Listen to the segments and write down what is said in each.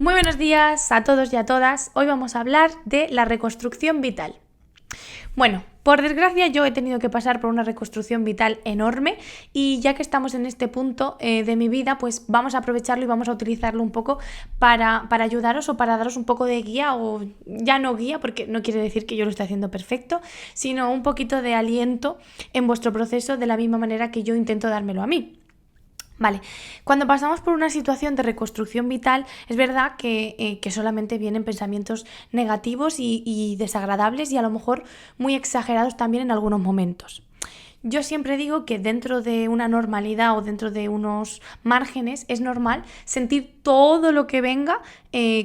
Muy buenos días a todos y a todas. Hoy vamos a hablar de la reconstrucción vital. Bueno, por desgracia yo he tenido que pasar por una reconstrucción vital enorme y ya que estamos en este punto de mi vida, pues vamos a aprovecharlo y vamos a utilizarlo un poco para ayudaros o para daros un poco de guía, o ya no guía porque no quiere decir que yo lo esté haciendo perfecto, sino un poquito de aliento en vuestro proceso de la misma manera que yo intento dármelo a mí. Vale, cuando pasamos por una situación de reconstrucción vital, es verdad que solamente vienen pensamientos negativos y desagradables y a lo mejor muy exagerados también en algunos momentos. Yo siempre digo que dentro de una normalidad o dentro de unos márgenes es normal sentir todo lo que venga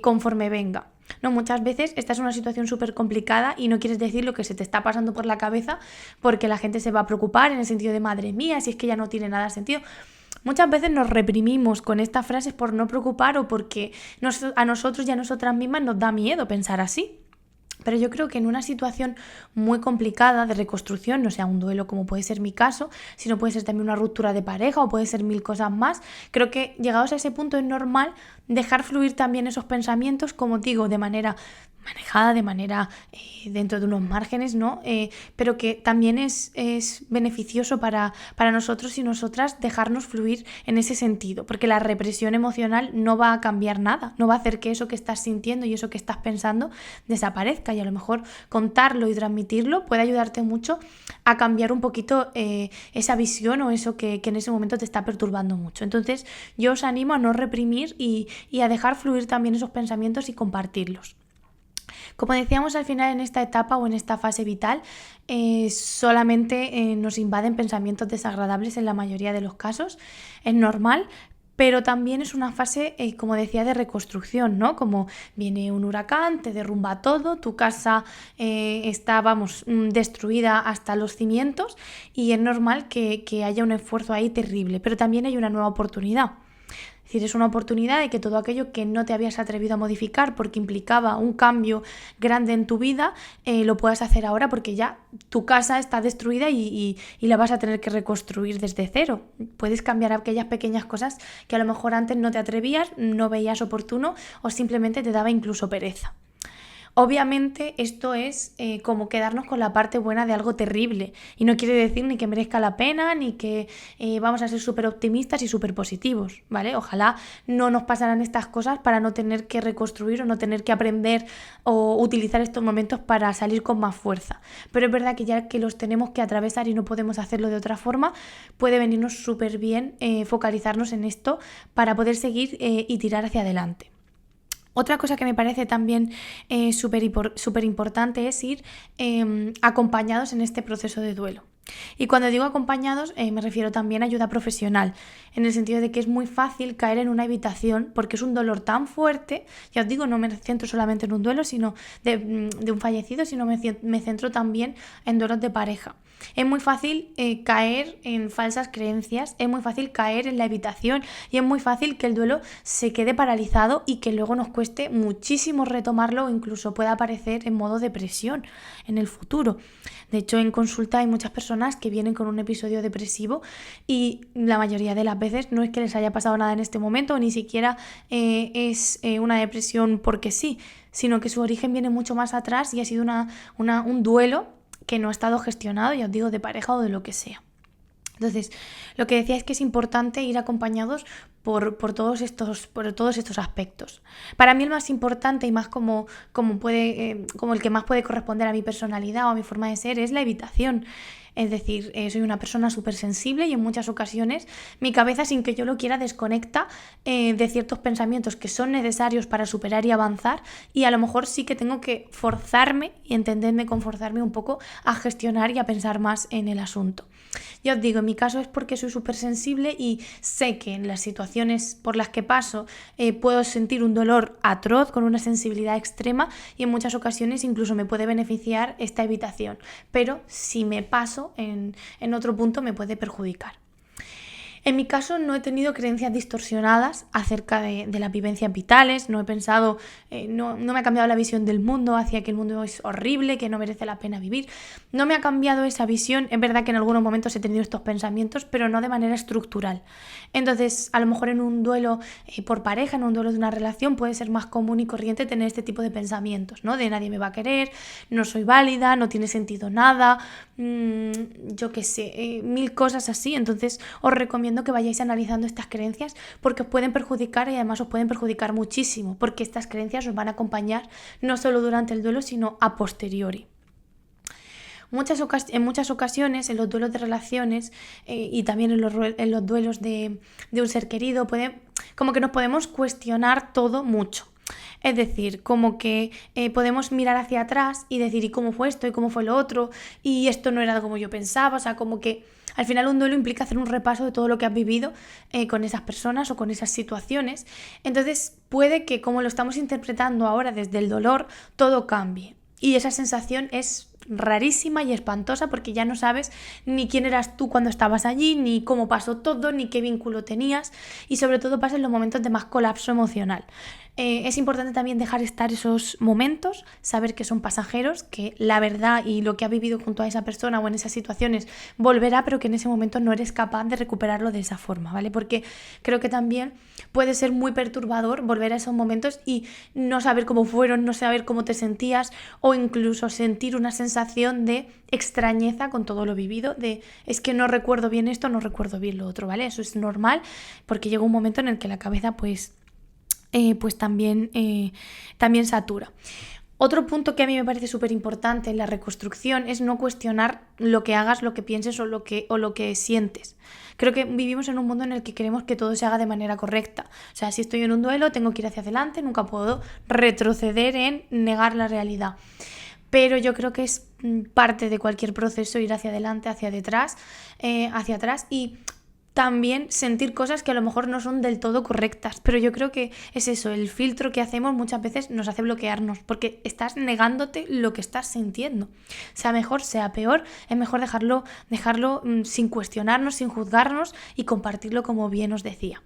conforme venga. No, muchas veces esta es una situación súper complicada y no quieres decir lo que se te está pasando por la cabeza porque la gente se va a preocupar en el sentido de madre mía, si es que ya no tiene nada de sentido. Muchas veces nos reprimimos con estas frases por no preocupar o porque a nosotros y a nosotras mismas nos da miedo pensar así. Pero yo creo que en una situación muy complicada de reconstrucción, no sea un duelo como puede ser mi caso, sino puede ser también una ruptura de pareja o puede ser mil cosas más, creo que llegados a ese punto es normal dejar fluir también esos pensamientos, como digo, de manera manejada, de manera dentro de unos márgenes, ¿no? Pero que también es beneficioso para nosotros y nosotras dejarnos fluir en ese sentido, porque la represión emocional no va a cambiar nada, no va a hacer que eso que estás sintiendo y eso que estás pensando desaparezca, y a lo mejor contarlo y transmitirlo puede ayudarte mucho a cambiar un poquito esa visión o eso que en ese momento te está perturbando mucho. Entonces yo os animo a no reprimir y a dejar fluir también esos pensamientos y compartirlos. Como decíamos al final, en esta etapa o en esta fase vital solamente nos invaden pensamientos desagradables en la mayoría de los casos, es normal. Pero también es una fase, como decía, de reconstrucción, ¿no? Como viene un huracán, te derrumba todo, tu casa está, destruida hasta los cimientos y es normal que haya un esfuerzo ahí terrible, pero también hay una nueva oportunidad. Es decir, es una oportunidad de que todo aquello que no te habías atrevido a modificar porque implicaba un cambio grande en tu vida, lo puedas hacer ahora porque ya tu casa está destruida y la vas a tener que reconstruir desde cero. Puedes cambiar aquellas pequeñas cosas que a lo mejor antes no te atrevías, no veías oportuno o simplemente te daba incluso pereza. Obviamente esto es como quedarnos con la parte buena de algo terrible y no quiere decir ni que merezca la pena ni que vamos a ser súper optimistas y súper positivos, ¿vale? Ojalá no nos pasaran estas cosas para no tener que reconstruir o no tener que aprender o utilizar estos momentos para salir con más fuerza. Pero es verdad que ya que los tenemos que atravesar y no podemos hacerlo de otra forma, puede venirnos súper bien focalizarnos en esto para poder seguir y tirar hacia adelante. Otra cosa que me parece también súper importante es ir acompañados en este proceso de duelo. Y cuando digo acompañados me refiero también a ayuda profesional, en el sentido de que es muy fácil caer en una evitación porque es un dolor tan fuerte, ya os digo, no me centro solamente en un duelo sino de un fallecido, sino me centro también en duelos de pareja. Es muy fácil caer en falsas creencias, es muy fácil caer en la evitación y es muy fácil que el duelo se quede paralizado y que luego nos cueste muchísimo retomarlo o incluso pueda aparecer en modo depresión en el futuro. De hecho, en consulta hay muchas personas que vienen con un episodio depresivo y la mayoría de las veces no es que les haya pasado nada en este momento, ni siquiera es una depresión porque sí, sino que su origen viene mucho más atrás y ha sido un duelo que no ha estado gestionado, ya os digo, de pareja o de lo que sea. Entonces, lo que decía es que es importante ir acompañados por todos estos aspectos. Para mí el más importante y más como el que más puede corresponder a mi personalidad o a mi forma de ser es la evitación. Es decir, soy una persona súper sensible y en muchas ocasiones mi cabeza, sin que yo lo quiera, desconecta de ciertos pensamientos que son necesarios para superar y avanzar, y a lo mejor sí que tengo que forzarme y entenderme con forzarme un poco a gestionar y a pensar más en el asunto. Ya os digo, en mi caso es porque soy súper sensible y sé que en las situaciones por las que paso puedo sentir un dolor atroz con una sensibilidad extrema y en muchas ocasiones incluso me puede beneficiar esta evitación, pero si me paso en otro punto me puede perjudicar. En mi caso no he tenido creencias distorsionadas acerca de las vivencias vitales, no he pensado, no me ha cambiado la visión del mundo hacia que el mundo es horrible, que no merece la pena vivir. No me ha cambiado esa visión, es verdad que en algunos momentos he tenido estos pensamientos, pero no de manera estructural. Entonces, a lo mejor en un duelo por pareja, en un duelo de una relación, puede ser más común y corriente tener este tipo de pensamientos, ¿no? De nadie me va a querer, no soy válida, no tiene sentido nada, yo qué sé, mil cosas así. Entonces, os recomiendo que vayáis analizando estas creencias porque os pueden perjudicar y además os pueden perjudicar muchísimo porque estas creencias os van a acompañar no solo durante el duelo sino a posteriori. En muchas ocasiones, en los duelos de relaciones y también en los duelos de un ser querido, como que nos podemos cuestionar todo mucho. Es decir, como que podemos mirar hacia atrás y decir, ¿y cómo fue esto? ¿Y cómo fue lo otro? Y esto no era como yo pensaba. O sea, como que al final un duelo implica hacer un repaso de todo lo que has vivido con esas personas o con esas situaciones. Entonces puede que como lo estamos interpretando ahora desde el dolor, todo cambie. Y esa sensación es rarísima y espantosa porque ya no sabes ni quién eras tú cuando estabas allí, ni cómo pasó todo, ni qué vínculo tenías y sobre todo pasa en los momentos de más colapso emocional. Es importante también dejar estar esos momentos, saber que son pasajeros, que la verdad y lo que has vivido junto a esa persona o en esas situaciones volverá, pero que en ese momento no eres capaz de recuperarlo de esa forma, ¿vale? Porque creo que también puede ser muy perturbador volver a esos momentos y no saber cómo fueron, no saber cómo te sentías o incluso sentir una sensación de extrañeza con todo lo vivido, de es que no recuerdo bien esto, no recuerdo bien lo otro, ¿vale? Eso es normal porque llega un momento en el que la cabeza pues también satura. Otro punto que a mí me parece súper importante en la reconstrucción es no cuestionar lo que hagas, lo que pienses o lo que sientes. Creo que vivimos en un mundo en el que queremos que todo se haga de manera correcta. O sea, si estoy en un duelo, tengo que ir hacia adelante, nunca puedo retroceder en negar la realidad. Pero yo creo que es parte de cualquier proceso ir hacia adelante, hacia atrás y también sentir cosas que a lo mejor no son del todo correctas, pero yo creo que es eso, el filtro que hacemos muchas veces nos hace bloquearnos porque estás negándote lo que estás sintiendo. Sea mejor, sea peor, es mejor dejarlo sin cuestionarnos, sin juzgarnos y compartirlo como bien os decía.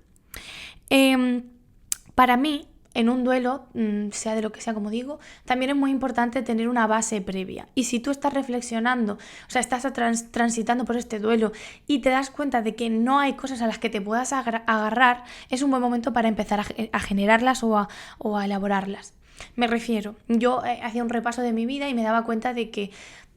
Para mí, en un duelo, sea de lo que sea, como digo, también es muy importante tener una base previa. Y si tú estás reflexionando, o sea, estás transitando por este duelo y te das cuenta de que no hay cosas a las que te puedas agarrar, es un buen momento para empezar a generarlas o a elaborarlas. Me refiero, yo hacía un repaso de mi vida y me daba cuenta de que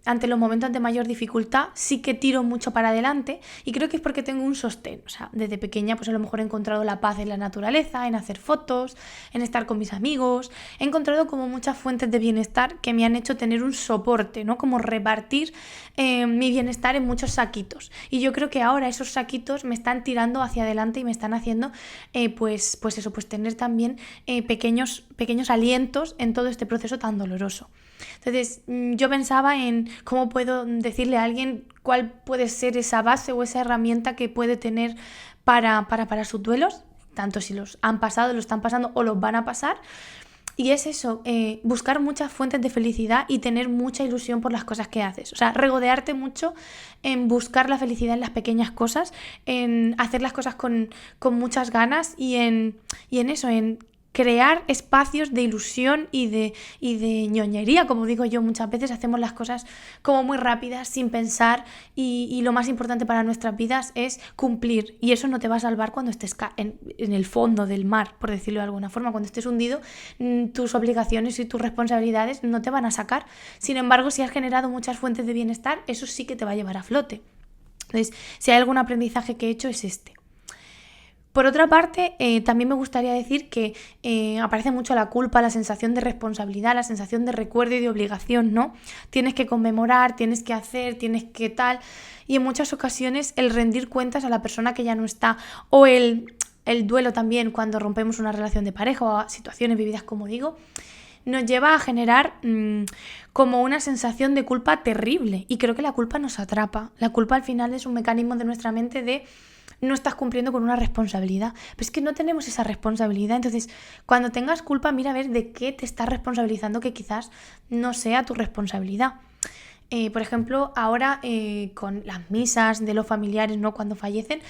ante los momentos de mayor dificultad sí que tiro mucho para adelante y creo que es porque tengo un sostén. O sea, desde pequeña pues a lo mejor he encontrado la paz en la naturaleza, en hacer fotos, en estar con mis amigos. He encontrado como muchas fuentes de bienestar que me han hecho tener un soporte, ¿no? Como repartir mi bienestar en muchos saquitos. Y yo creo que ahora esos saquitos me están tirando hacia adelante y me están haciendo pues tener también pequeños alientos en todo este proceso tan doloroso. Entonces yo pensaba en cómo puedo decirle a alguien cuál puede ser esa base o esa herramienta que puede tener para sus duelos, tanto si los han pasado, los están pasando o los van a pasar. Y es eso, buscar muchas fuentes de felicidad y tener mucha ilusión por las cosas que haces. O sea, regodearte mucho en buscar la felicidad en las pequeñas cosas, en hacer las cosas con muchas ganas y en eso, en crear espacios de ilusión y de ñoñería, como digo yo, muchas veces hacemos las cosas como muy rápidas, sin pensar y lo más importante para nuestras vidas es cumplir y eso no te va a salvar cuando estés en el fondo del mar, por decirlo de alguna forma, cuando estés hundido, tus obligaciones y tus responsabilidades no te van a sacar. Sin embargo, si has generado muchas fuentes de bienestar, eso sí que te va a llevar a flote. Entonces, si hay algún aprendizaje que he hecho es este. Por otra parte, también me gustaría decir que aparece mucho la culpa, la sensación de responsabilidad, la sensación de recuerdo y de obligación, ¿no? Tienes que conmemorar, tienes que hacer, tienes que tal. Y en muchas ocasiones el rendir cuentas a la persona que ya no está o el duelo también cuando rompemos una relación de pareja o situaciones vividas, como digo, nos lleva a generar como una sensación de culpa terrible. Y creo que la culpa nos atrapa. La culpa al final es un mecanismo de nuestra mente de no estás cumpliendo con una responsabilidad. Pero es que no tenemos esa responsabilidad. Entonces, cuando tengas culpa, mira a ver de qué te estás responsabilizando que quizás no sea tu responsabilidad. Por ejemplo, ahora con las misas de los familiares, ¿no? Cuando fallecen,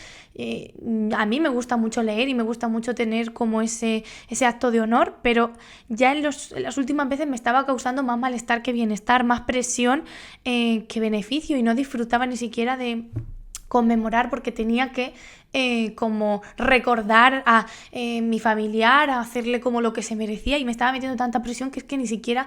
a mí me gusta mucho leer y me gusta mucho tener como ese acto de honor, pero ya en las últimas veces me estaba causando más malestar que bienestar, más presión que beneficio, y no disfrutaba ni siquiera de conmemorar, porque tenía que como recordar a mi familiar, a hacerle como lo que se merecía, y me estaba metiendo tanta presión que es que ni siquiera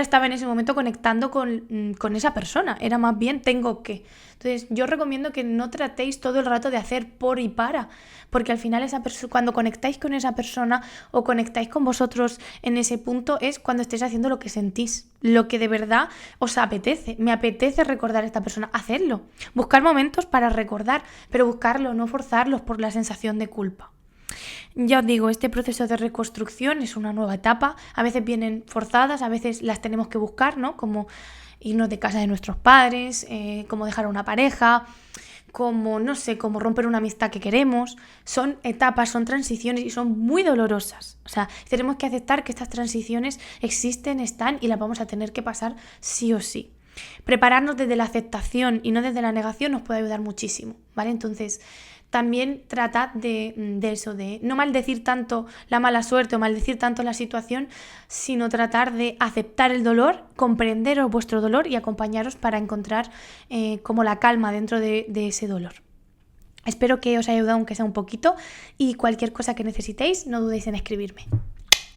estaba en ese momento conectando con esa persona, era más bien tengo que. Entonces yo recomiendo que no tratéis todo el rato de hacer por y para, porque al final cuando conectáis con esa persona o conectáis con vosotros en ese punto es cuando estáis haciendo lo que sentís, lo que de verdad os apetece. Me apetece recordar a esta persona, hacerlo, buscar momentos para recordar, pero buscarlo, no forzarlos por la sensación de culpa. Ya os digo, este proceso de reconstrucción es una nueva etapa, a veces vienen forzadas, a veces las tenemos que buscar, ¿no? Como irnos de casa de nuestros padres, como dejar a una pareja, como, no sé, como romper una amistad que queremos. Son etapas, son transiciones y son muy dolorosas. O sea, tenemos que aceptar que estas transiciones existen, están y las vamos a tener que pasar sí o sí. Prepararnos desde la aceptación y no desde la negación nos puede ayudar muchísimo, ¿vale? Entonces, también tratad de eso, de no maldecir tanto la mala suerte o maldecir tanto la situación, sino tratar de aceptar el dolor, comprenderos vuestro dolor y acompañaros para encontrar como la calma dentro de ese dolor. Espero que os haya ayudado aunque sea un poquito, y cualquier cosa que necesitéis no dudéis en escribirme.